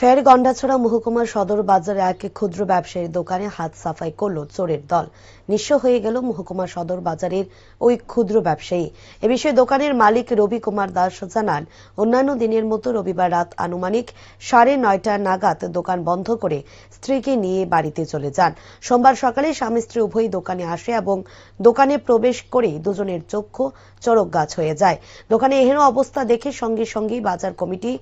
ফের গন্ডাছড়া মহকুমার সদর বাজারে এক ক্ষুদ্র ব্যবসায়ীর দোকানে হাত সাফাই করল চোরের দল। নিঃস্ব হয়ে গেল মহকুমা সদর বাজারের ওই ক্ষুদ্র ব্যবসায়ী। এ বিষয়ে দোকানের মালিক রবি কুমার দাস জানান, অন্যান্য দিনের মতো রবিবার রাত আনুমানিক 9:30 নাগাদ দোকান বন্ধ করে স্ত্রীকে নিয়ে বাড়িতে চলে যান। সোমবার সকালে স্বামী স্ত্রী উভয়ই দোকানে আসে এবং দোকানে প্রবেশ করে দুজনের চক্ষু চড়ক গাছ হয়ে যায়। দোকানে এহেন অবস্থা দেখে সঙ্গে সঙ্গেই বাজার কমিটি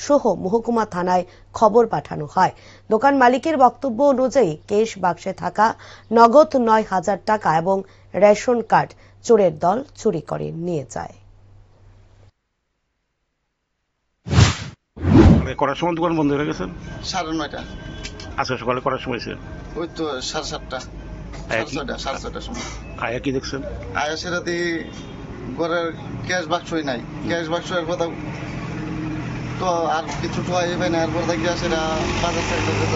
সহ মহকুমা থানায় খবর পাঠানো হয়। দোকান মালিকের বক্তব্য অনুযায়ী কেশ বাক্সে থাকা নগদ 9,000 টাকা এবং রেশন কার্ড চোরের দল চুরি করে নিয়ে যায়। করার সময় দোকান বন্ধ হয়ে গেছে 9:30। আজকে সকালে করার সময় ছিল ওই তো 7:30 6:30 সময়। আয়া কি দেখছেন? আয়া সেরাতে ঘরের ক্যাশ বাক্সই নাই, ক্যাশ বাক্সের কথা তো আর কিছু টোয়াই পাই না। এরপর দেখি সেটা বাজার সেক্টরে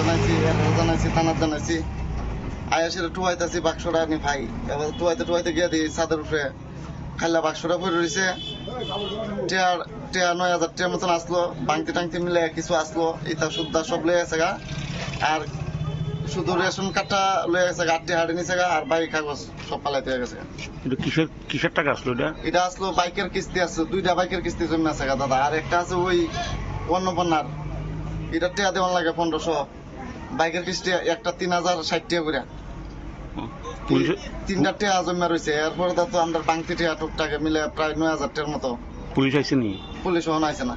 জানাইছি থানার জানাইছি। আয়া সেটা টোয়াইতেছি বাক্সটা আনি ভাই, এবার টোয়াইতে গিয়ে দিই ছাদের উপরে খাইলা বাক্সটা পড়ে রয়েছে। 9,000 টাকার মতন আসলো, বাংতি টাংতি মিলে কিছু আসলো, এটা সুদ্ধা সব লয়ে গেছে গা। আর শুধু রেশন কার্ডটা লয়ে গেছে গা, 8 হাড়ি নিছে গা, আর বাইক কাগজ সব পালাইতে হয়ে গেছে। কিসের টাকা আসলো এটা আসলো বাইকের কিস্তি আসলো, 2টা বাইকের কিস্তি জমে আছে গা দাদা। আর একটা আছে ওই অন্নপূর্ণার, এটা টাকা দেওয়ার লাগে 1500। বাইকের কিস্তি একটা 3,060 টাকা করে, 3টা টাকা জমা রয়েছে। এরপরে তো আমরা বাংতি টাকা টুকটাকে মিলে প্রায় 9,000 টাকার মতো। পুলিশ আইসে নি? পুলিশ হন আইছে না।